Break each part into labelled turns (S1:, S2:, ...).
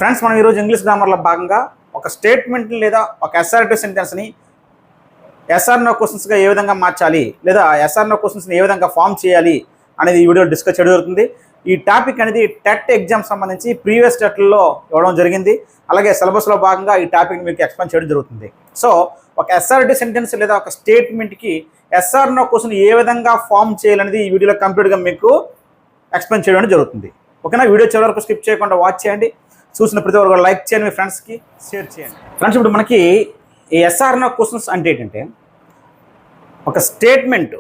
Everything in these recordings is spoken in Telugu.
S1: ఫ్రెండ్స్, మనం ఈరోజు ఇంగ్లీష్ గ్రామర్లో భాగంగా ఒక స్టేట్మెంట్ని లేదా ఒక ఎస్ఆర్టీ సెంటెన్స్ని ఎస్ఆర్నో క్వశ్చన్స్గా ఏ విధంగా మార్చాలి లేదా ఎస్ఆర్నో క్వశ్చన్స్ని ఏ విధంగా ఫామ్ చేయాలి అనేది ఈ వీడియోలో డిస్కస్ చేయడం జరుగుతుంది. ఈ టాపిక్ అనేది టెట్ ఎగ్జామ్ సంబంధించి ప్రీవియస్ టెట్లో ఇవ్వడం జరిగింది. అలాగే సిలబస్లో భాగంగా ఈ టాపిక్ మీకు ఎక్స్ప్లెయిన్ చేయడం జరుగుతుంది. సో ఒక ఎస్ఆర్టీ సెంటెన్స్ లేదా ఒక స్టేట్మెంట్కి ఎస్ఆర్నో క్వశ్చన్ ఏ విధంగా ఫామ్ చేయాలనేది ఈ వీడియోలో కంప్లీట్గా మీకు ఎక్స్ప్లెయిన్ చేయడం జరుగుతుంది. ఓకేనా? వీడియో చివరి వరకు స్కిప్ చేయకుండా వాచ్ చేయండి. చూసిన ప్రతి ఒక్కరు లైక్ చేయండి, మీ ఫ్రెండ్స్కి షేర్ చేయండి. ఫ్రెండ్స్, ఇప్పుడు మనకి ఈ ఎస్ఆర్నో క్వశ్చన్స్ అంటే ఏంటంటే ఒక స్టేట్మెంట్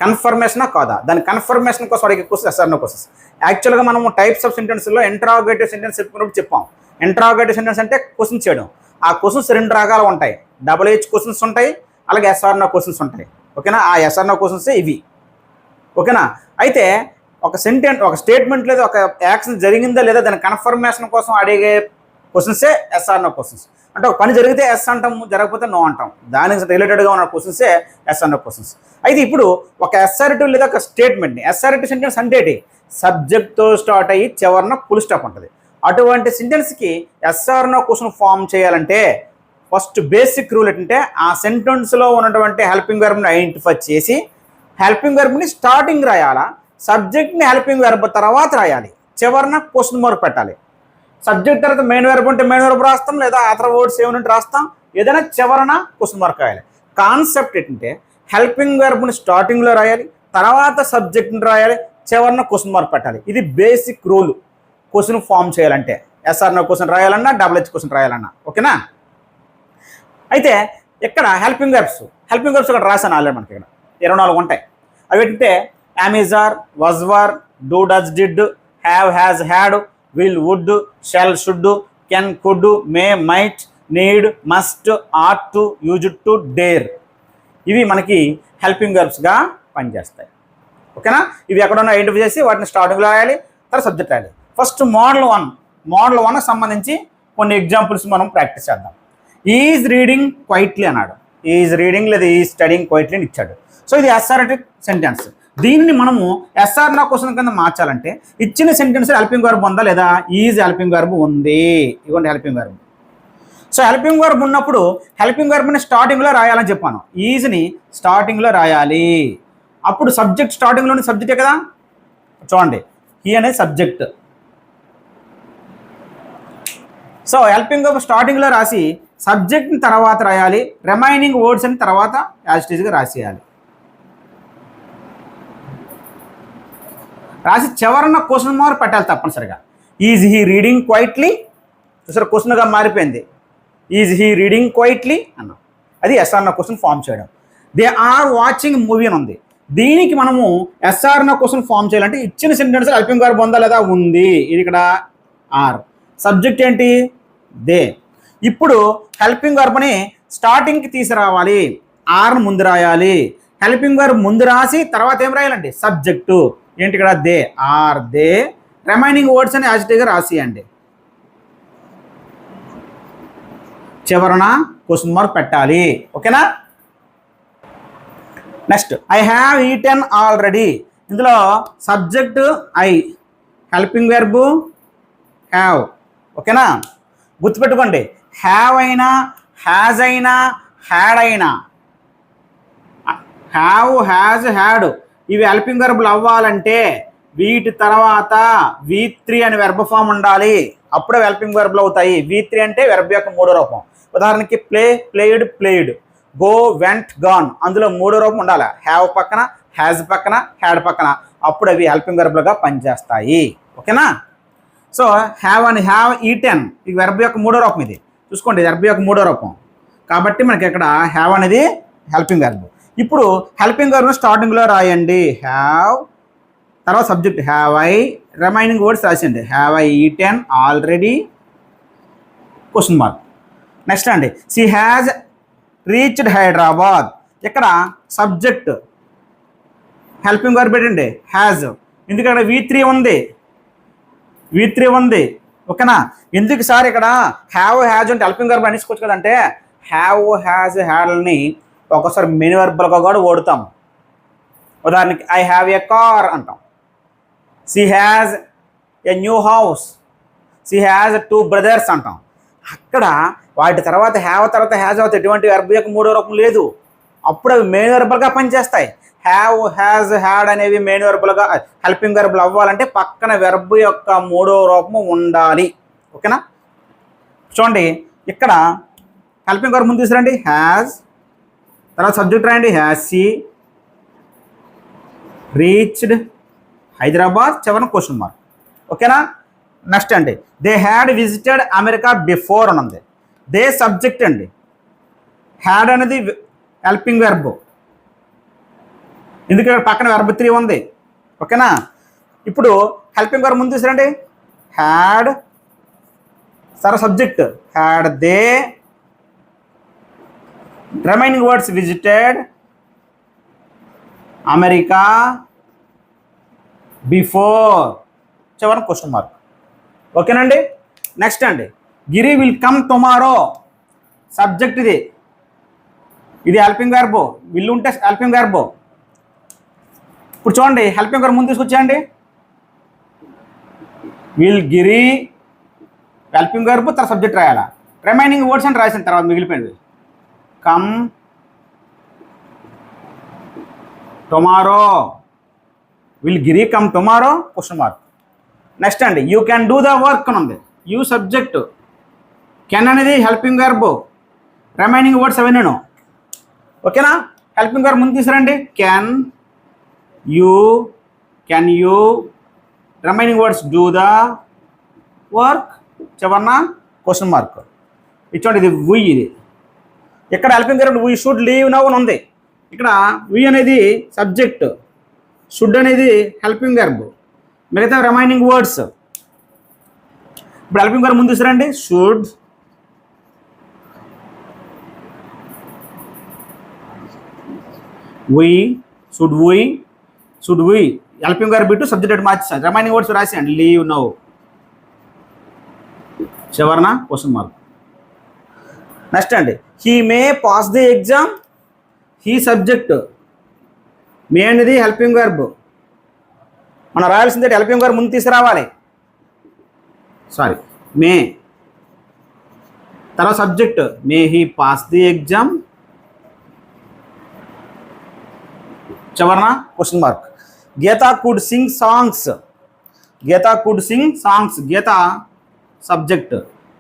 S1: కన్ఫర్మేషనా కాదా, దాని కన్ఫర్మేషన్ కోసం అడిగే క్వశ్చన్ ఎస్ఆర్నో క్వశ్చన్స్. యాక్చువల్గా మనం టైప్స్ ఆఫ్ సెంటెన్స్లో ఇంట్రాగేటివ్ సెంటెన్స్ చెప్పుకున్నప్పుడు చెప్పాం. ఇంట్రాగేటివ్ సెంటెన్స్ అంటే క్వశ్చన్ చేయడం. ఆ క్వశ్చన్స్ రెండు రకాలు ఉంటాయి. డబుల్ హెచ్ క్వశ్చన్స్ ఉంటాయి, అలాగే ఎస్ఆర్నో క్వశ్చన్స్ ఉంటాయి. ఓకేనా? ఆ ఎస్ఆర్నో క్వశ్చన్స్ ఇవి. ఓకేనా? అయితే ఒక స్టేట్మెంట్ లేదా ఒక యాక్షన్ జరిగిందా లేదా దాని కన్ఫర్మేషన్ కోసం అడిగే క్వశ్చన్సే ఎస్ఆర్నో క్వశ్చన్స్. అంటే ఒక పని జరిగితే ఎస్ అంటాం, జరగకపోతే నో అంటాం. దానికి రిలేటెడ్గా ఉన్న క్వశ్చన్సే ఎస్ఆర్నో క్వశ్చన్స్. అయితే ఇప్పుడు ఒక ఎస్ఆర్టివ్ లేదా ఒక స్టేట్మెంట్ని, ఎస్ఆర్టివ్ సెంటెన్స్ అంటే ఏంటి? సబ్జెక్ట్తో స్టార్ట్ అయ్యి చివరిన ఫుల్ స్టాప్ ఉంటుంది. అటువంటి సెంటెన్స్కి ఎస్ఆర్నో క్వశ్చన్ ఫామ్ చేయాలంటే ఫస్ట్ బేసిక్ రూల్ ఏంటంటే ఆ సెంటెన్స్లో ఉన్నటువంటి హెల్పింగ్ వెర్బ్ని ఐడెంటిఫై చేసి హెల్పింగ్ వెర్బ్ని స్టార్టింగ్ రాయాలా, సబ్జెక్ట్ని హెల్పింగ్ వెర్బ్ తర్వాత రాయాలి, చివరిన క్వశ్చన్ మార్క్ పెట్టాలి. సబ్జెక్ట్ తర్వాత మెయిన్ వెర్బ్ ఉంటే మెయిన్ వెర్బ్ రాస్తాం, లేదా అదర్ వర్డ్స్ ఏమైనా రాస్తాం, ఏదైనా చివరన క్వశ్చన్ మార్క్ రాయాలి. కాన్సెప్ట్ ఏంటంటే హెల్పింగ్ వెర్బ్ని స్టార్టింగ్లో రాయాలి, తర్వాత సబ్జెక్ట్ని రాయాలి, చివరిన క్వశ్చన్ మార్క్ పెట్టాలి. ఇది బేసిక్ రూల్ క్వశ్చన్ ఫామ్ చేయాలంటే. ఎస్ఆర్నో క్వశ్చన్ రాయాలన్నా, డబుల్ హెచ్ క్వశ్చన్ రాయాలన్నా. ఓకేనా? అయితే ఇక్కడ హెల్పింగ్ వెర్బ్స్ ఇక్కడ రాశాను ఆల్రెడీ. మనకి ఇక్కడ 24 ఉంటాయి. అవి ఏంటంటే am is are, was were, do, does, did, have, has, had, will, would, shall, should, can, could, may, might, need, must, ought to, used to, dare. ఇవి మనకి హెల్పింగ్ వెర్బ్స్గా పనిచేస్తాయి. ఓకేనా? ఇవి ఎక్కడన్నా ఐడెంటిఫై చేసి వాటిని స్టార్టింగ్లో రాయాలి, తర్వాత సబ్జెక్ట్ రాయాలి. ఫస్ట్ మోడల్ 1కి సంబంధించి కొన్ని ఎగ్జాంపుల్స్ మనం ప్రాక్టీస్ చేద్దాం. ఈజ్ రీడింగ్ క్వైట్లీ అన్నాడు. ఈజ్ రీడింగ్ లేదా ఈజ్ స్టడింగ్ క్వైట్లీ అని ఇచ్చాడు. సో ఇది ఎస్ఆర్టివ్ సెంటెన్స్. దీన్ని మనము ఎస్ఆర్నో క్వశ్చన్ కింద మార్చాలంటే ఇచ్చిన సెంటెన్స్ హెల్పింగ్ వెర్బ్ ఉందా లేదా? ఈజ్ హెల్పింగ్ వెర్బ్ ఉంది. ఇవ్వండి helping verb. So helping verb ఉన్నప్పుడు హెల్పింగ్ వెర్బ్ని స్టార్టింగ్లో రాయాలని చెప్పాను. ఈజ్ని స్టార్టింగ్లో రాయాలి. అప్పుడు సబ్జెక్ట్ స్టార్టింగ్లోని సబ్జెక్టే కదా. చూడండి, హీ అనేది సబ్జెక్ట్. సో హెల్పింగ్ వెర్బ్ స్టార్టింగ్లో రాసి సబ్జెక్ట్ని తర్వాత రాయాలి, రిమైనింగ్ వర్డ్స్ అని తర్వాత యాజ్ ఇట్ ఈజ్గా రాసేయాలి. రాసి చివరన క్వశ్చన్ మార్క్ పెట్టాలి తప్పనిసరిగా. Is he reading quietly? చూసారు, క్వశ్చన్గా మారిపోయింది. ఈజ్ హీ రీడింగ్ క్వైట్లీ అన్నాం. అది ఎస్ఆర్నో క్వశ్చన్ ఫామ్ చేయడం. దే ఆర్ వాచింగ్ మూవీ అని ఉంది. దీనికి మనము ఎస్ఆర్నో క్వశ్చన్ ఫామ్ చేయాలంటే ఇచ్చిన సెంటెన్స్ హెల్పింగ్ వెర్బ్ ఉందా లేదా? ఉంది. ఇది ఇక్కడ ఆర్. సబ్జెక్ట్ ఏంటి? దే. ఇప్పుడు హెల్పింగ్ వెర్బ్ని స్టార్టింగ్కి తీసుకురావాలి, ఆర్ను ముందు రాయాలి. హెల్పింగ్ వెర్బ్ ముందు రాసి తర్వాత ఏం రాయాలండి? సబ్జెక్టు. ఏంటి ఇక్కడ? They, are, they. Remaining words అని యాజిటీవ్గా రాసియండి. చివరన క్వశ్చన్ మార్క్ పెట్టాలి. ఓకేనా? Next, I have eaten already. ఇందులో subject I, helping verb have. ఓకేనా? గుర్తుపెట్టుకోండి, హ్యావ్ అయినా, హ్యాజ్ అయినా, హ్యాడ్ అయినా, హ్యావ్, హ్యాజ్, హ్యాడ్ ఇవి హెల్పింగ్ వెర్బ్లు అవ్వాలంటే వీటి తర్వాత V3 అని వెర్బ్ ఫామ్ ఉండాలి. అప్పుడే హెల్పింగ్ వెర్బ్లు అవుతాయి. V3 అంటే వెర్బ్ యొక్క మూడో రూపం. ఉదాహరణకి play, played, played, go, went, gone. అందులో మూడో రూపం ఉండాలి. హ్యావ్ పక్కన, హ్యాజ్ పక్కన, హ్యాడ్ పక్కన. అప్పుడు అవి హెల్పింగ్ వెర్బ్లుగా పనిచేస్తాయి. ఓకేనా? సో హ్యావ్ ఈటెన్ ఇది వెర్బ్ యొక్క మూడో రూపం. ఇది చూసుకోండి, వెర్బ్ యొక్క మూడో రూపం కాబట్టి మనకి ఇక్కడ హ్యావ్ అనేది హెల్పింగ్ వెర్బ్. ఇప్పుడు హెల్పింగ్ వెర్బ్ని స్టార్టింగ్లో రాయండి. హ్యావ్, తర్వాత subject have I, remaining words రాసేయండి. Have I eaten already, question mark. Next అండి, షీ హ్యాజ్ రీచ్డ్ హైదరాబాద్. ఇక్కడ సబ్జెక్ట్ హెల్పింగ్ వెర్బ్ ఏంటండి? హ్యాజ్. ఎందుకంటే V3 ఉంది. ఓకేనా? ఎందుకు సార్ ఇక్కడ హ్యావ్, హ్యాజ్ అంటే హెల్పింగ్ వెర్బ్ అనేసుకోవచ్చు కదంటే హ్యావ్, హ్యాజ్, హ్యాడ్ని ఒకసారి మెయిన్ వెర్బ్లుగా కూడా ఓడుతాం. ఉదాహరణకి ఐ హ్యావ్ ఏ కార్ అంటాం. She has a new house. She has 2 brothers అంటాం. అక్కడ వాటి తర్వాత హ్యావ్ తర్వాత హ్యాజ్ అవుతాయి. ఎటువంటి వెర్బ్ యొక్క మూడో రూపం లేదు. అప్పుడు అవి మెయిన్ వెర్బల్గా పనిచేస్తాయి. హ్యావ్, హ్యాజ్, హ్యాడ్ అనేవి మెయిన్ వెర్బులుగా హెల్పింగ్ వెర్బులు అవ్వాలంటే పక్కన వెర్బ్ యొక్క మూడో రూపము ఉండాలి. ఓకేనా? చూడండి, ఇక్కడ హెల్పింగ్ వెర్బ్ ముందు తీసుకురండి. హ్యాజ్, తర్వాత సబ్జెక్ట్ రాయండి. హ్యాజ్ షీ రీచ్డ్ హైదరాబాద్, చివరిన క్వశ్చన్ మార్క్. ఓకేనా? నెక్స్ట్ అండి, they had visited America before అని ఉంది. దే సబ్జెక్ట్ అండి. హ్యాడ్ అనేది హెల్పింగ్ వెర్బ్, ఎందుకంటే పక్కన వెర్బ్ 3 ఉంది. ఓకేనా? ఇప్పుడు హెల్పింగ్ వెర్బ్ ముందు తీసుకురండి. హ్యాడ్, సరే subject had they, remaining words visited America before, చివరిన క్వశ్చన్ మార్క్. ఓకేనండి? నెక్స్ట్ అండి, Giri will come tomorrow, subject ఇది హెల్పింగ్ వెర్బ్, విల్ ఉంటే హెల్పింగ్ వెర్బ్. ఇప్పుడు చూడండి, హెల్పింగ్ వెర్బ్ ముందు తీసుకొచ్చేయండి. విల్ గిరి హెల్పింగ్ వెర్బ్, తర్వాత సబ్జెక్ట్ రాయాలా. రిమైనింగ్ వర్డ్స్ అని రాసిన తర్వాత మిగిలిపోయింది. Come tomorrow, will Giri come tomorrow, question mark. Next అండి, you can do the work అని ఉంది. యూ సబ్జెక్ట్, కెన్ అనేది హెల్పింగ్ వెర్బ్, రిమైనింగ్ వర్డ్స్ అవన్నీ. ఓకేనా? హెల్పింగ్ వెర్బ్ ముందు తీసుకురండి. Can you, can you, remaining words do the work, చివరిన క్వశ్చన్ మార్క్. ఇచ్చోండి, ఇది వి. ఇది ఇక్కడ helping verb we should leave now అని ఉంది. ఇక్కడ వి అనేది సబ్జెక్ట్, షుడ్ అనేది హెల్పింగ్ వెర్బ్, మిగతా రిమైనింగ్ వర్డ్స్. ఇప్పుడు హెల్పింగ్ వెర్బ్ ముందు తీసుకురండి. Should, we, should we helping verb ఇటు సబ్జెక్ట్ మార్చేసాను. రిమైనింగ్ వర్డ్స్ రాసేయండి. లీవ్ నౌ, చివరన క్వశ్చన్ మార్క్. నెక్స్ట్ అండి, he may pass the exam, he subject, may అనేది హెల్పింగ్ వెర్బ్. మనం రాయాల్సిందే హెల్పింగ్ వెర్బ్ ముందు తీసుకురావాలి. మే, తర్వాత subject, may he pass the exam, చివరన question mark. Geeta could sing songs, Geeta could sing songs, Geeta subject,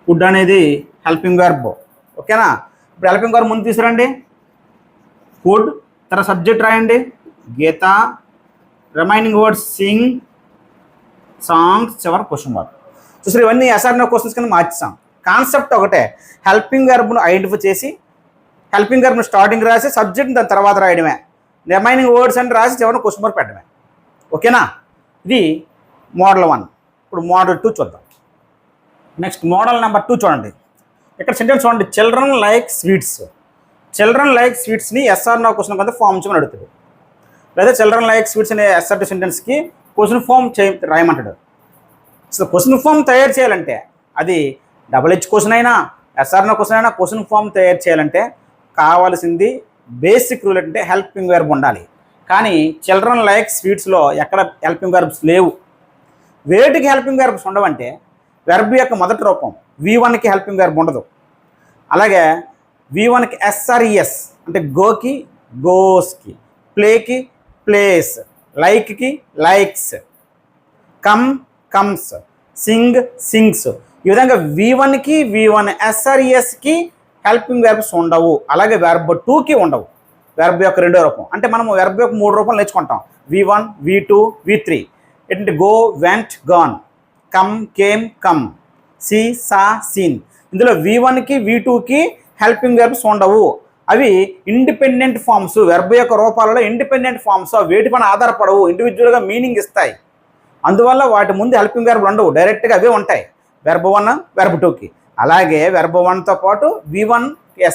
S1: could అనేది హెల్పింగ్ వెర్బ్. ఓకేనా? ఇప్పుడు హెల్పింగ్ వెర్బ్ ముందు తీసుకురండి. కుడ్, తర్వాత సబ్జెక్ట్ రాయండి. గీత, రిమైనింగ్ వర్డ్స్ సింగ్, సాంగ్స్, చివరి క్వశ్చన్ మార్క్. చూసారు, ఇవన్నీ ఎస్ఆర్ నో క్వశ్చన్స్ కింద మార్చేసాం. కాన్సెప్ట్ ఒకటే, హెల్పింగ్ వెర్బ్ను ఐడెంటిఫై చేసి హెల్పింగ్ వెర్బ్ను స్టార్టింగ్ రాసి సబ్జెక్ట్ దాని తర్వాత రాయడమే, రిమైనింగ్ వర్డ్స్ అని రాసి చివరిన క్వశ్చన్ మార్క్ పెట్టడమే. ఓకేనా? ఇది మోడల్ 1. ఇప్పుడు మోడల్ 2 చూద్దాం. నెక్స్ట్ మోడల్ నెంబర్ 2 చూడండి. ఇక్కడ సెంటెన్స్ చూడండి, children like sweets. Children like స్వీట్స్ని ఎస్ఆర్ నో క్వశ్చన్ కింద ఫామ్ చేయమని అడుగుతాడు. లేదా చిల్డ్రన్ లైక్ స్వీట్స్ అనే ఎస్ఆర్టీ సెంటెన్స్కి క్వశ్చన్ ఫామ్ రాయమంటాడు. అసలు క్వశ్చన్ ఫామ్ తయారు చేయాలంటే అది డబుల్ హెచ్ క్వశ్చన్ అయినా ఎస్ఆర్ నో క్వశ్చన్ అయినా క్వశ్చన్ ఫామ్ తయారు చేయాలంటే కావాల్సింది బేసిక్ రూల్ అంటే హెల్పింగ్ వెర్బ్ ఉండాలి. కానీ చిల్డ్రన్ లైక్ స్వీట్స్లో ఎక్కడ హెల్పింగ్ వెర్బ్స్ లేవు. వేటికి హెల్పింగ్ వెర్బ్స్ ఉండవంటే వెర్బ్ యొక్క మొదటి రూపం V1కి హెల్పింగ్ వెర్బ్ ఉండదు. అలాగే V1కి SRES అంటే గోకి గోస్కి, ప్లేకి ప్లేస్, లైక్కి likes, come comes, sing sings. ఈ విధంగా V1కి V1 SRESకి హెల్పింగ్ వెర్బ్స్ ఉండవు. అలాగే వెర్బ్ 2కి ఉండవు. వెర్బ్ యొక్క రెండో రూపం అంటే మనము వెర్బ్ యొక్క 3 రూపాయలు నేర్చుకుంటాం. V1, V2, V3. ఏంటంటే go, went, gone, come, came, come, see, saw, seen. ఇందులో V1కి V2కి హెల్పింగ్ వెర్బ్స్ ఉండవు. అవి ఇండిపెండెంట్ ఫామ్స్. వెర్బ్ యొక్క రూపాలలో ఇండిపెండెంట్ ఫామ్స్, వేటి పైన ఆధారపడవు, ఇండివిజువల్గా మీనింగ్ ఇస్తాయి. అందువల్ల వాటి ముందు హెల్పింగ్ వెర్బ్లు ఉండవు, డైరెక్ట్గా అవే ఉంటాయి వెర్బ్ 1, వెర్బ్ 2కి. అలాగే వెర్బ్ 1తో పాటు V1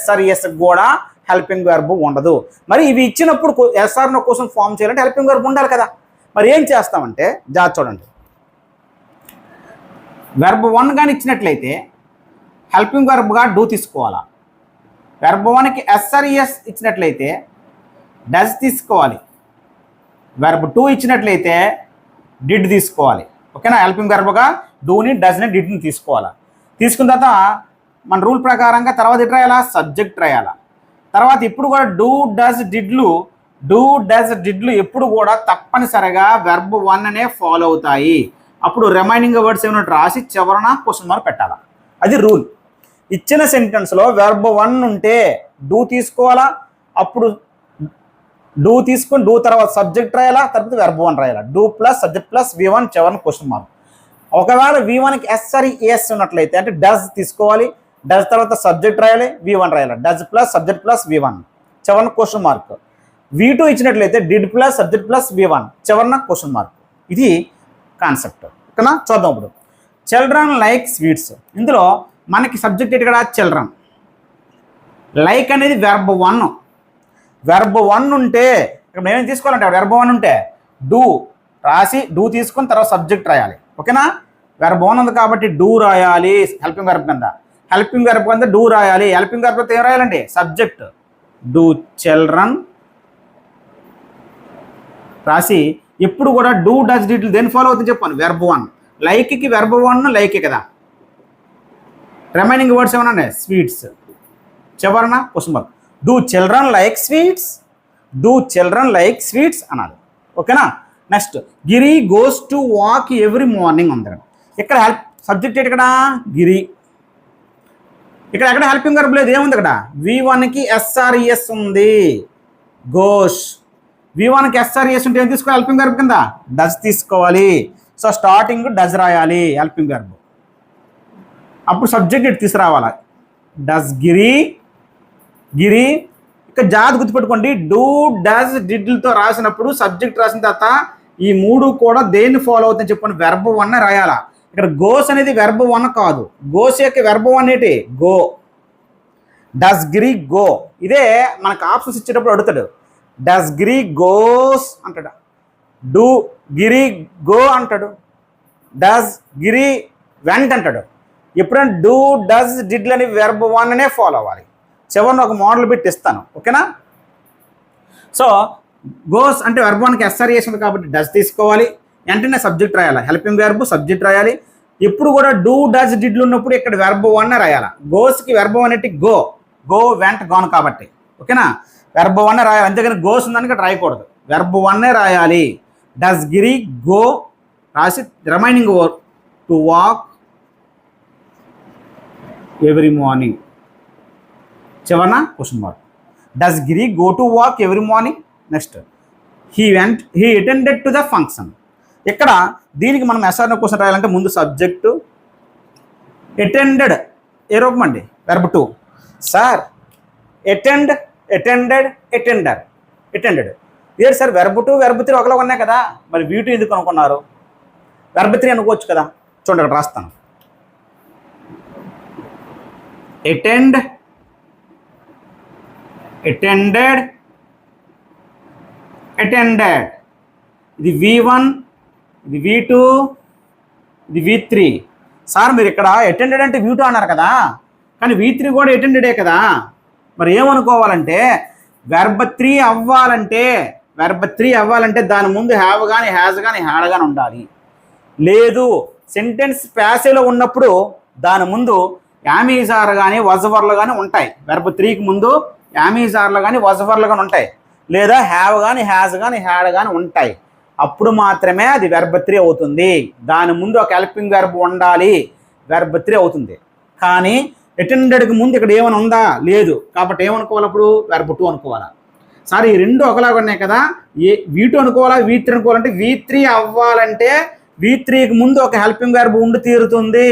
S1: SRESకి కూడా హెల్పింగ్ వెర్బ్ ఉండదు. మరి ఇవి ఇచ్చినప్పుడు ఎస్ఆర్ నో క్వశ్చన్ ఫామ్ చేయాలంటే హెల్పింగ్ వెర్బ్ ఉండాలి కదా. మరి ఏం చేస్తామంటే జాగ్రత్త చూడండి. వెర్బ్ 1 కానీ ఇచ్చినట్లయితే హెల్పింగ్ వెర్బ్గా డూ తీసుకోవాలా. వెర్బ్ 1కి SRES ఇచ్చినట్లయితే డస్ తీసుకోవాలి. వెర్బ్ 2 ఇచ్చినట్లయితే డిడ్ తీసుకోవాలి. ఓకేనా. హెల్పింగ్ వెర్బ్గా డూని, డస్ని, డిడ్ని తీసుకోవాలా. తీసుకున్న తర్వాత మన రూల్ ప్రకారంగా తర్వాత ఎటు రాయాలా, సబ్జెక్ట్ రాయాలా. తర్వాత ఇప్పుడు కూడా డూ డస్ డిడ్లు ఎప్పుడు కూడా తప్పనిసరిగా వెర్బ్ 1 అనే ఫాలో అవుతాయి. అప్పుడు రిమైనింగ్ వర్డ్స్ ఏమైనా రాసి చివరన క్వశ్చన్ మార్క్ పెట్టాలా. అది రూల్. ఇచ్చిన సెంటెన్స్లో వెర్బ్ 1 ఉంటే డూ తీసుకోవాలా, అప్పుడు డూ తీసుకొని డూ తర్వాత సబ్జెక్ట్ రాయాలా, తర్వాత వెర్బ్ 1 రాయాలా. Do plus subject plus V1 చివరన క్వశ్చన్ మార్క్. ఒకవేళ V1కి SRES ఉన్నట్లయితే అంటే డస్ తీసుకోవాలి, డస్ తర్వాత సబ్జెక్ట్ రాయాలి, V1 రాయాలి. Does plus subject plus V1 చివరన క్వశ్చన్ మార్క్. V2 ఇచ్చినట్లయితే did plus subject plus V1 చివరన క్వశ్చన్ మార్క్. ఇది కాన్సెప్ట్. ఓకేనా. చూద్దాం ఇప్పుడు. Children like sweets. ఇందులో మనకి సబ్జెక్ట్ ఇక్కడ చిల్డ్రన్. లైక్ అనేది వెర్బ్ 1. వెర్బ్ 1 ఉంటే ఇక్కడ ఏమేమి తీసుకోవాలంటే వెర్బ్ 1 ఉంటే డూ రాసి డూ తీసుకొని తర్వాత సబ్జెక్ట్ రాయాలి. ఓకేనా. వెర్బ్ 1 ఉంది కాబట్టి డూ రాయాలి హెల్పింగ్ వెర్బ్ కింద. హెల్పింగ్ వెర్బ్ కింద డూ రాయాలి. హెల్పింగ్ వెర్బ్ ఏం రాయాలండి, సబ్జెక్ట్. డూ చిల్డ్రన్ రాసి ఎప్పుడు కూడా డూ డస్ డిడ్ దేని ఫాలో అవుతుంది చెప్పాను, వెర్బ్ 1. లైక్కి వెర్బ్ 1 లైకే కదా. రిమైనింగ్ వర్డ్స్ ఏమన్నా ఉన్నాయి, స్వీట్స్ చివరన question mark. Do children like sweets, do children like sweets అనాలి. ఓకేనా. Next Giri goes to walk every morning ఉంది. ఇక్కడ సబ్జెక్ట్ ఏంటి ఇక్కడ, గిరి. ఇక్కడ ఎక్కడ హెల్పింగ్ వెర్బ్ లేదు, ఏముంది ఇక్కడ V1కి SRES ఉంది, గోస్. V1కి SRES ఉంటే ఏం తీసుకోవాలి హెల్పింగ్ వెర్బ్ కింద, డస్ తీసుకోవాలి. సో స్టార్టింగ్ డస్ రాయాలి హెల్పింగ్ వెర్బ్. అప్పుడు సబ్జెక్ట్ ఇటు తీసుకురావాలి. డస్ గిరి, గిరి. ఇక్కడ జాగ్రత్త గుర్తుపెట్టుకోండి, డూ డస్ డిడ్లతో రాసినప్పుడు సబ్జెక్ట్ రాసిన తర్వాత ఈ మూడు కూడా దేన్ని ఫాలో అవుతుందని చెప్పండి, వెర్బ్ 1 రాయాలా. ఇక్కడ గోస్ అనేది వెర్బ్ 1 కాదు, గోస్ యొక్క వెర్బ్ 1 ఏంటి, గో. Does Giri go. ఇదే మనకు ఆప్షన్స్ ఇచ్చేటప్పుడు అడుగుతాడు, డస్ గిరి గోస్ అంటాడు, డూ గిరి గో అంటాడు, డస్ గిరి వెంట్ అంటాడు. ఎప్పుడైనా డూ డస్ డిడ్లు అని వెర్బ్ 1 అనే ఫాలో అవ్వాలి. చివరిని ఒక మోడల్ పెట్టి ఇస్తాను. ఓకేనా. సో గోస్ అంటే వెర్బ్ 1కి SRES ఉంది కాబట్టి డస్ తీసుకోవాలి. వెంటనే సబ్జెక్ట్ రాయాలి, హెల్పింగ్ వెర్బ్ సబ్జెక్ట్ రాయాలి. ఎప్పుడు కూడా డూ డస్ డిడ్లు ఉన్నప్పుడు ఇక్కడ వెర్బ్ 1 రాయాలి. గోస్కి వెర్బ్ 1 ఏంటి, గో. గో వెంట్ గాన్ కాబట్టి. ఓకేనా. వెర్బ్ 1 రాయాలి, అంతేగాని గోస్ ఉందని ఇక్కడ రాయకూడదు, వెర్బ్ 1 రాయాలి. డస్ గిరి గో రాసి remaining work to walk every morning చివరన question mark. Does Giri go to walk every morning. Next he attended to the function. ఇక్కడ దీనికి మనం SRES క్వశ్చన్ రాయాలంటే ముందు సబ్జెక్టు, అటెండెడ్ ఏ రూపం అండి, వెర్బ్ 2. సార్ అటెండెడ్ ఏడు సార్ వెర్బ్ 2 వెర్బ్ 3 ఒకలా ఉన్నాయి కదా, మరి V2 ఎందుకు అనుకున్నారు, వెర్బ్ 3 అనుకోవచ్చు కదా. చూడండి ఇక్కడ రాస్తాను, అటెండెడ్. ఇది V1, ఇది V2, ఇది V3. సార్ మీరు ఇక్కడ అటెండెడ్ అంటే V2 అన్నారు కదా, కానీ V3 కూడా అటెండెడే కదా. మరి ఏమనుకోవాలంటే వెర్బ్ 3 అవ్వాలంటే దాని ముందు హ్యావ్ కానీ హ్యాజ్ కానీ హ్యాడ్ కానీ ఉండాలి. లేదు సెంటెన్స్ ప్యాసివ్లో ఉన్నప్పుడు దాని ముందు యామీజార్ కానీ వజవర్లు కానీ ఉంటాయి. వెర్బ్ 3కి ముందు యామీజార్లు కానీ వజవర్లు కానీ ఉంటాయి, లేదా హ్యావ్ కానీ హ్యాజ్ కానీ హ్యాడ్ కానీ ఉంటాయి. అప్పుడు మాత్రమే అది వెర్బ్ 3 అవుతుంది. దాని ముందు ఒక హెల్పింగ్ వెర్బ్ ఉండాలి, వెర్బ్ 3 అవుతుంది. కానీ అటెండెడ్కి ముందు ఇక్కడ ఏమైనా ఉందా, లేదు. కాబట్టి ఏమనుకోవాలి, అప్పుడు వెర్బ్ 2 అనుకోవాలా. సార్ ఈ రెండు ఒకలాగా ఉన్నాయి కదా, V2 అనుకోవాలా V3 అనుకోవాలంటే V3 అవ్వాలంటే V3కి ముందు ఒక హెల్పింగ్ వెర్బ్ ఉండి తీరుతుంది.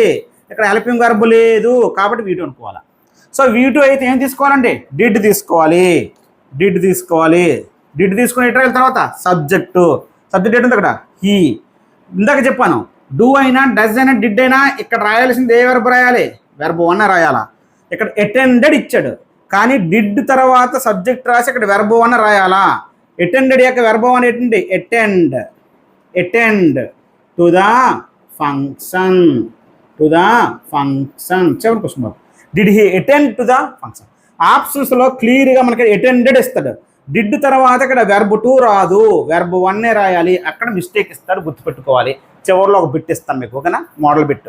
S1: ఇక్కడ హెల్పింగ్ వెర్బ్ లేదు కాబట్టి V2 అనుకోవాలా. సో V2 అయితే ఏం తీసుకోవాలండి, డిడ్ తీసుకోవాలి. డిడ్ తీసుకుని ఎట్లా తర్వాత సబ్జెక్ట్ ఏంటంటే ఇక్కడ హీ. ఇందాక చెప్పాను, డూ అయినా డస్ అయినా డిడ్ అయినా ఇక్కడ రాయాల్సింది ఏ వెర్బ్ రాయాలి, వెర్బ్ 1 రాయాలా. ఇక్కడ అటెండెడ్ ఇచ్చాడు, కానీ డిడ్ తర్వాత సబ్జెక్ట్ రాసి ఇక్కడ వెర్బ్ 1 రాయాలా. అటెండెడ్ యొక్క వెర్బ్ 1 ఏంటండి, అటెండ్ టు ద ఫంక్షన్. చివరి question mark. Did he attend to the function. ఆప్షన్స్లో క్లియర్గా మనకి అటెండెడ్ ఇస్తాడు. డిడ్ తర్వాత ఇక్కడ వెర్బ్ 2 రాదు, వెర్బ్ 1 రాయాలి. అక్కడ మిస్టేక్ ఇస్తాడు, గుర్తుపెట్టుకోవాలి. చివరిలో ఒక బిట్ ఇస్తాను మీకు, ఓకేనా, model bit.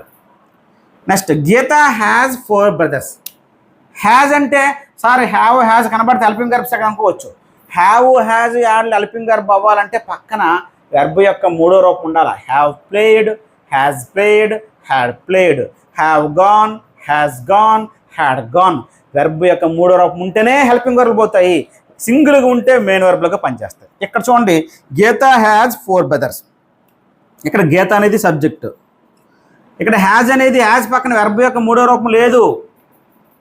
S1: Next, Geetha has 4 brothers. Has అంటే సారీ హ్యావ్ హ్యాజ్ కనబడితే హెల్పింగ్ వర్బ్స్ ఎక్కడ అనుకోవచ్చు. హ్యావ్ హ్యాజ్ యాడ్లు హెల్పింగ్ వర్బ్ అవ్వాలంటే పక్కన వెర్బ్ యొక్క మూడో రూపం ఉండాలి. Have played, has played, had played, have gone, has gone, had gone. Verb యొక్క మూడో రూపం ఉంటేనే హెల్పింగ్ వర్బ్ పోతాయి, సింగిల్గా ఉంటే మెయిన్ వర్బ్లుగా పనిచేస్తాయి. ఇక్కడ చూడండి, గీత హ్యాజ్ 4 బ్రదర్స్. ఇక్కడ గీత అనేది సబ్జెక్టు, ఇక్కడ హ్యాజ్ అనేది హ్యాజ్ పక్కన వెర్బ్ యొక్క మూడో రూపం లేదు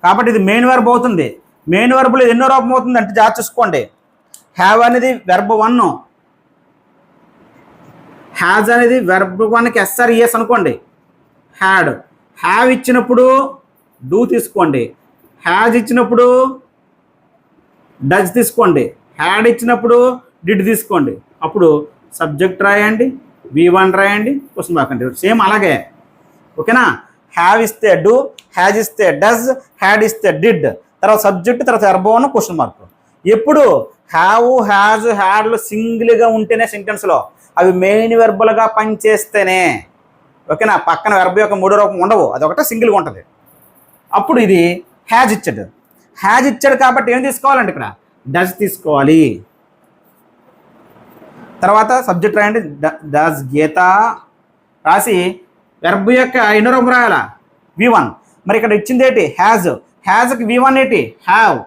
S1: కాబట్టి ఇది మెయిన్ వర్బ్ అవుతుంది. మెయిన్ వర్బ్లో ఎన్నో రూపం అవుతుంది అంటే జాగ్రత్త చూసుకోండి. హ్యావ్ అనేది వెర్బ్ 1, హ్యాజ్ అనేది వెర్బ్ 1కి SRES అనుకోండి. హ్యాడ్, హ్యావ్ ఇచ్చినప్పుడు డూ తీసుకోండి, హ్యాజ్ ఇచ్చినప్పుడు డజ్ తీసుకోండి, హ్యాడ్ ఇచ్చినప్పుడు డిడ్ తీసుకోండి. అప్పుడు సబ్జెక్ట్ రాయండి, V1 రాయండి, క్వశ్చన్ మార్క్ అండి. సేమ్ అలాగే, ఓకేనా. హ్యావ్ ఇస్తే డూ, హ్యాజ్ ఇస్తే డజ్, హ్యాడ్ ఇస్తే డిడ్, తర్వాత సబ్జెక్ట్, తర్వాత వెర్బ్ 1 క్వశ్చన్ మార్క్. ఎప్పుడు హ్యావ్ హ్యాజ్ హ్యాడ్లు సింగిల్గా ఉంటేనే సెంటెన్స్లో అవి మెయిన్ వెర్బులుగా పనిచేస్తేనే, ఓకేనా. పక్కన వెర్బ్ యొక్క మూడో రూపం ఉండవు, అది ఒకటే సింగిల్గా ఉంటుంది. అప్పుడు ఇది హ్యాజ్ ఇచ్చాడు, హ్యాజ్ ఇచ్చాడు కాబట్టి ఏం తీసుకోవాలండి, ఇక్కడ డజ్ తీసుకోవాలి. తర్వాత సబ్జెక్ట్ రాయండి, డజ్ గీత రాసి వెర్బ్ యొక్క ఎన్నో రూపం రాయాలా, V1. మరి ఇక్కడ ఇచ్చింది ఏంటి, హ్యాజ్. హ్యాజ్కి V1 ఏంటి, హ్యావ్.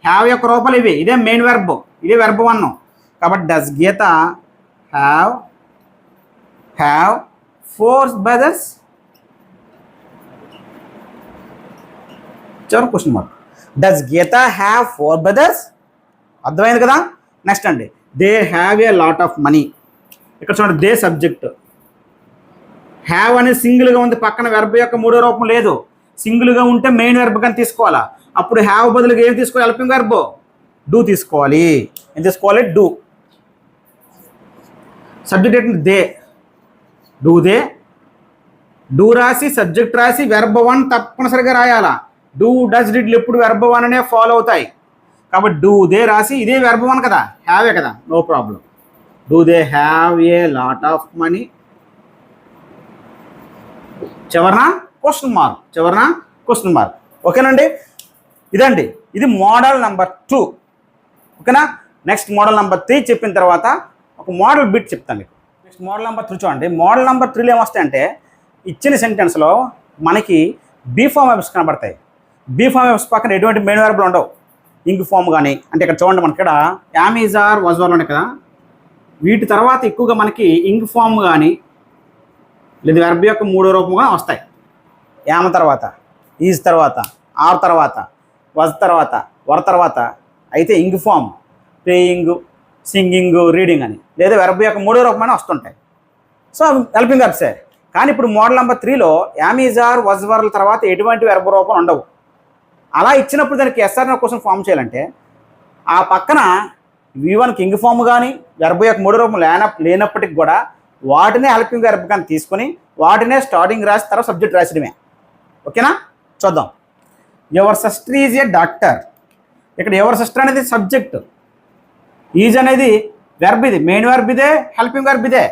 S1: హ్యావ్ యొక్క రూపాలు ఇవి, ఇదే మెయిన్ వెర్బ్, ఇదే వెర్బ్ 1 కాబట్టి డస్ గీత హ్యావ్ 4 బ్రదర్స్. చివరి question mark. Does Geetha have 4 brothers? అర్థమైంది కదా. నెక్స్ట్ అండి, they have a lot of money. ఇక్కడ చూడండి, దే సబ్జెక్ట్, హ్యావ్ అనేది సింగిల్గా ఉంది, పక్కన వెర్బ్ యొక్క మూడో రూపం లేదు. సింగిల్గా ఉంటే మెయిన్ వెర్బ్ కానీ తీసుకోవాలా. అప్పుడు హ్యావ్ బదులుగా ఏం తీసుకోవాలి, హెల్పింగ్ వెర్బ్ డూ తీసుకోవాలి. ఏం తీసుకోవాలి, డూ. సబ్జెక్ట్ ఏంటంటే దే, డూ దే. డూ రాసి సబ్జెక్ట్ రాసి వెర్బ్ 1 తప్పనిసరిగా రాయాలా. డూ డస్ డిడ్లు ఎప్పుడు వెర్బ్ 1 అనే ఫాలో అవుతాయి కాబట్టి డూ దే రాసి, ఇదే వెర్బ్ 1 కదా, హ్యావే కదా, no problem. Do they have a lot of money. చివరన క్వశ్చన్ మార్క్, ఓకేనండి. ఇదండి, ఇది మోడల్ నెంబర్ 2, ఓకేనా. నెక్స్ట్ మోడల్ నెంబర్ 3 చెప్పిన తర్వాత ఒక మోడల్ బిట్ చెప్తాను మీకు. నెక్స్ట్ మోడల్ నెంబర్ 3 చూడండి. మోడల్ నెంబర్ 3లో ఏమొస్తాయంటే ఇచ్చిన సెంటెన్స్లో మనకి బీ ఫామ్ వెబ్స్ కనబడతాయి. బీ ఫామ్ వెబ్స్ పక్కన ఎటువంటి మెయిన్ వెర్బ్లు ఉండవు. ఇంగ్ ఫామ్ కానీ, అంటే ఇక్కడ చూడండి మనకి ఇక్కడ యామ్, ఈజ్, ఆర్, వాజ్, వర్ ఉన్నాయి కదా. వీటి తర్వాత ఎక్కువగా మనకి ఇంగ్ ఫామ్ కానీ లేదా వెర్బ్ యొక్క మూడో రూపంగా వస్తాయి. యామ్ తర్వాత, ఈజ్ తర్వాత, ఆర్ తర్వాత, వజ్ తర్వాత, వర్ తర్వాత అయితే ing form playing, singing, reading అని, లేదా వెర్బ్ యొక్క మూడో రూపమైన వస్తుంటాయి. సో హెల్పింగ్ వెర్బ్సే. కానీ ఇప్పుడు మోడల్ నెంబర్ 3లో యామ్, ఈజ్, ఆర్, వజ్, వర్ల తర్వాత ఎటువంటి వెర్బ్ రూపం ఉండవు. అలా ఇచ్చినప్పుడు దానికి SRN క్వశ్చన్ ఫామ్ చేయాలంటే ఆ పక్కన V1కి ఇంగ్ ఫామ్ కానీ వెర్బ్ యొక్క మూడో రూపం లేనప్పటికి కూడా వాటినే హెల్పింగ్ వెర్బ్ కానీ తీసుకొని వాటినే స్టార్టింగ్ రాసి తర్వాత సబ్జెక్ట్ రాసడమే, ఓకేనా. చూద్దాం. Your sister is a doctor. ఇక్కడ యువర్ సిస్టర్ అనేది సబ్జెక్ట్, ఈజ్ అనేది వెర్బ్, ఇది మెయిన్ వెర్బ్ ఇదే, హెల్పింగ్ వెర్బ్ ఇదే.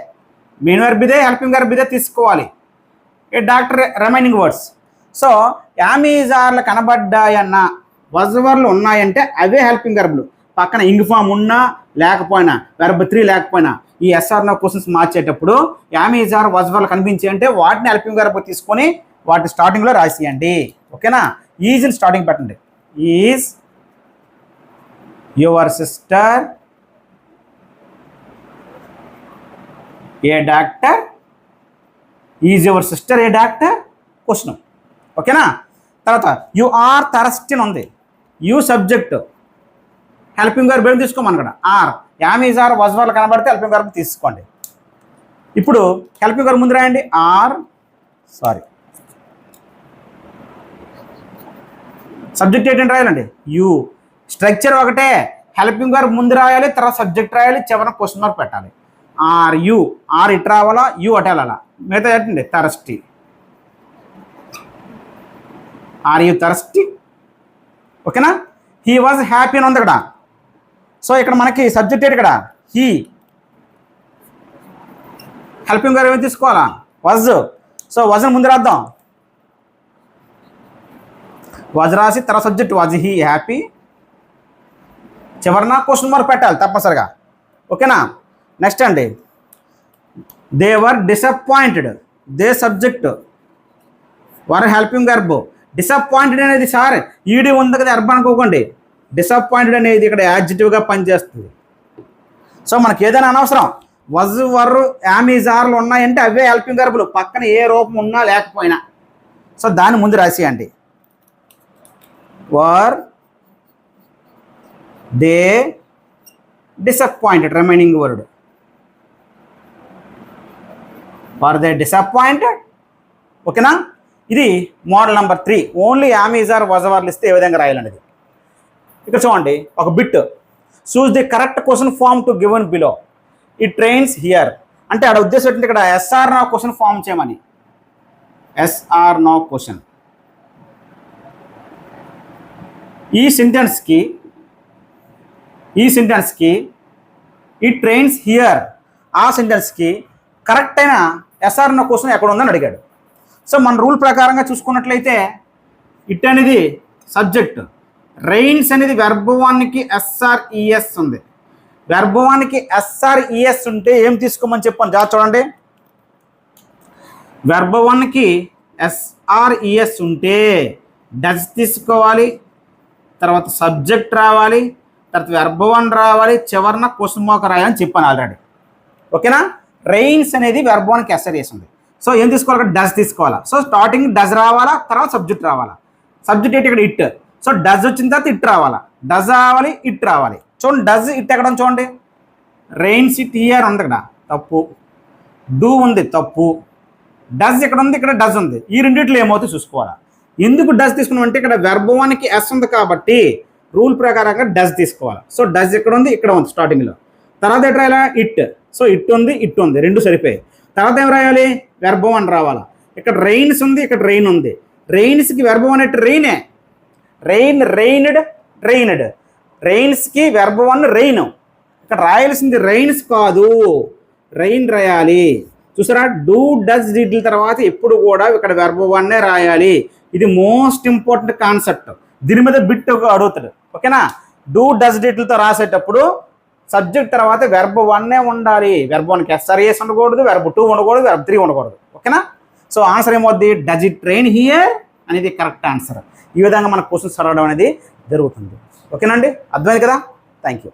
S1: మెయిన్ వెర్బ్ ఇదే, హెల్పింగ్ వెర్బ్ ఇదే తీసుకోవాలి. A doctor remaining words. So am, is, ఆర్లు కనబడ్డాయన్న, వజ్, వర్లు ఉన్నాయంటే అవే హెల్పింగ్ వెర్బ్లు. పక్కన ఇంగ్ ఫామ్ ఉన్నా లేకపోయినా, వెర్బ్ 3 లేకపోయినా ఈ SRN క్వశ్చన్స్ మార్చేటప్పుడు యామ్, ఈజ్, ఆర్, వజ్, వర్లు కనిపించాయి అంటే వాటిని హెల్పింగ్ వెర్బ్ తీసుకొని వాటి స్టార్టింగ్లో రాసియండి, ఓకేనా. ఈజ్ని స్టార్టింగ్ పెట్టండి. Is your sister A doctor? Is your sister A doctor? Question, ఓకేనా. తర్వాత యు ఆర్ థర్స్టీ అని ఉంది. యు సబ్జెక్ట్, హెల్పింగ్ వెర్బ్ ఏం తీసుకోమని ఇక్కడ are. Am, is, are, was, వర్లు కనబడితే హెల్పింగ్ వెర్బ్ తీసుకోండి. ఇప్పుడు హెల్పింగ్ వెర్బ్ ముందు రాయండి, ఆర్, సబ్జెక్ట్ ఏంటంటే రాయాలండి యు. స్ట్రక్చర్ ఒకటే, హెల్పింగ్ వెర్బ్ ముందు రాయాలి, తర్వాత సబ్జెక్ట్ రాయాలి, చివరిన క్వశ్చన్ మార్క్ పెట్టాలి. ఆర్ యు, ఆర్ ఇటు రావాలా, యు అటు వెళ్ళాలా. మిగతా ఏంటండి థర్స్టీ. ఆర్ యు థర్స్టీ, ఓకేనా. హీ వాజ్ హ్యాపీ అని ఉంది ఇక్కడ. సో ఇక్కడ మనకి సబ్జెక్ట్ ఏంటి, ఇక్కడ హీ. హెల్పింగ్ వర్బ్ ఏమి తీసుకోవాలా? వాజ్. సో వాజ్ని ముందు రాద్దాం. వాజ్ రాసి తర్వాత సబ్జెక్ట్ వాజ్ హీ హ్యాపీ, చివరిన క్వశ్చన్ మార్క్ పెట్టాలి తప్పనిసరిగా. ఓకేనా? నెక్స్ట్ అండి, they were disappointed. They subject, were helping verb. Disappointed అనేది సార్ ఈడీ ఉంది కదా వర్బ్ అనుకోకండి. డిసప్పాయింటెడ్ అనేది ఇక్కడ యాడ్జెక్టివ్గా పనిచేస్తుంది. సో మనకి ఏదైనా అనవసరం, వజ్ వర్ యామ్ ఈజ్ ఆర్లు ఉన్నాయంటే అవే హెల్పింగ్ వర్బులు, పక్కన ఏ రూపం ఉన్నా లేకపోయినా. సో దాన్ని ముందు రాసేయండి. Were they disappointed, remaining word were they disappointed. ఓకేనా? ఇది model number 3. Only am is are was వర్లు ఇస్తే ఏ విధంగా రాయాలనేది. ఇక్కడ చూడండి ఒక bit, choose the correct question form to given below. It trains here అంటే ఆడ ఉద్దేశం ఏంటంటే ఇక్కడ ఎస్ఆర్ నో క్వశ్చన్ ఫామ్ చేయమని. Yes or no question. ఈ సెంటెన్స్కి ఈ ట్రైన్స్ హియర్, ఆ సెంటెన్స్కి కరెక్ట్ అయిన ఎస్ఆర్ నో క్వశ్చన్ ఎక్కడ ఉందని అడిగాడు. సో మన రూల్ ప్రకారంగా చూసుకున్నట్లయితే ఇట్ అనేది సబ్జెక్ట్, రెయిన్స్ అనేది వెర్బ్ 1కి ఎస్ఆర్ఈఎస్ ఉంది. వెర్బ్ 1కి ఎస్ఆర్ఈఎస్ ఉంటే ఏం తీసుకోమని చెప్పాను జాగ్రత్త చూడండి. వెర్బ్ 1కి ఎస్ఆర్ఈఎస్ ఉంటే డస్ తీసుకోవాలి, తర్వాత సబ్జెక్ట్ రావాలి, తర్వాత వెర్బ్ 1 రావాలి, చివరిన క్వశ్చన్ మార్క్ రాయాలని చెప్పాను ఆల్రెడీ. ఓకేనా? రెయిన్స్ అనేది వెర్బ్ 1కి ఎస్ఆర్ఈఎస్ ఉంది. సో ఏం తీసుకోవాలి? డస్ తీసుకోవాలా. సో స్టార్టింగ్ డస్ రావాలా, తర్వాత సబ్జెక్ట్ రావాలా. సబ్జెక్ట్ ఏంటి ఇక్కడ ఇట్. సో డస్ వచ్చిన తర్వాత ఇట్ రావాలా. డస్ రావాలి, ఇట్ రావాలి. చూడండి డస్ ఇట్ ఎక్కడ చూడండి. రెయిన్స్ ఇట్ హియర్ ఉంది ఇక్కడ, తప్పు. డూ ఉంది, తప్పు. డస్ ఇక్కడ ఉంది, ఇక్కడ డస్ ఉంది. ఈ రెండిట్లో ఏమవుతుందో చూసుకోవాలా. ఎందుకు డస్ తీసుకున్నామంటే ఇక్కడ వెర్బ్ 1కి ఎస్ ఉంది కాబట్టి రూల్ ప్రకారంగా డస్ తీసుకోవాలి. సో డస్ ఇక్కడ ఉంది, ఇక్కడ ఉంది స్టార్టింగ్లో. తర్వాత ఎటు రాయాలా? ఇట్. సో ఇట్ ఉంది, ఇట్ ఉంది, రెండు సరిపోయాయి. తర్వాత ఏం రాయాలి? వెర్బ్ 1 రావాలా. ఇక్కడ రెయిన్స్ ఉంది, ఇక్కడ రెయిన్ ఉంది. రెయిన్స్కి వెర్బ్ 1 అంటే రెయినే. Rain, rained, rained. రెయిన్స్కి వెర్బ్ 1 రెయిన్. ఇక్కడ రాయాల్సింది రెయిన్స్ కాదు, రెయిన్ రాయాలి. చూసారా? డూ డస్ డిడ్ల తర్వాత ఎప్పుడు కూడా ఇక్కడ వెర్బ్ 1 రాయాలి. ఇది మోస్ట్ ఇంపార్టెంట్ కాన్సెప్ట్. దీని మీద బిట్ అడుగుతాడు. ఓకేనా? డూ డస్ డిడ్లతో రాసేటప్పుడు సబ్జెక్ట్ తర్వాత వెర్బ్ 1 ఉండాలి. వెర్బ్ 1కి ఎస్ఆర్ఈఎస్ ఉండకూడదు, వెర్బ్ 2 ఉండకూడదు, వెర్బ్ 3 ఉండకూడదు. ఓకేనా? సో ఆన్సర్ ఏమవుద్ది? డస్ ఇట్ ట్రైన్ హియర్ అనేది కరెక్ట్ ఆన్సర్. ఈ విధంగా మన క్వశ్చన్స్ చదవడం అనేది జరుగుతుంది. ఓకేనండి? అర్థమైంది కదా? Thank you.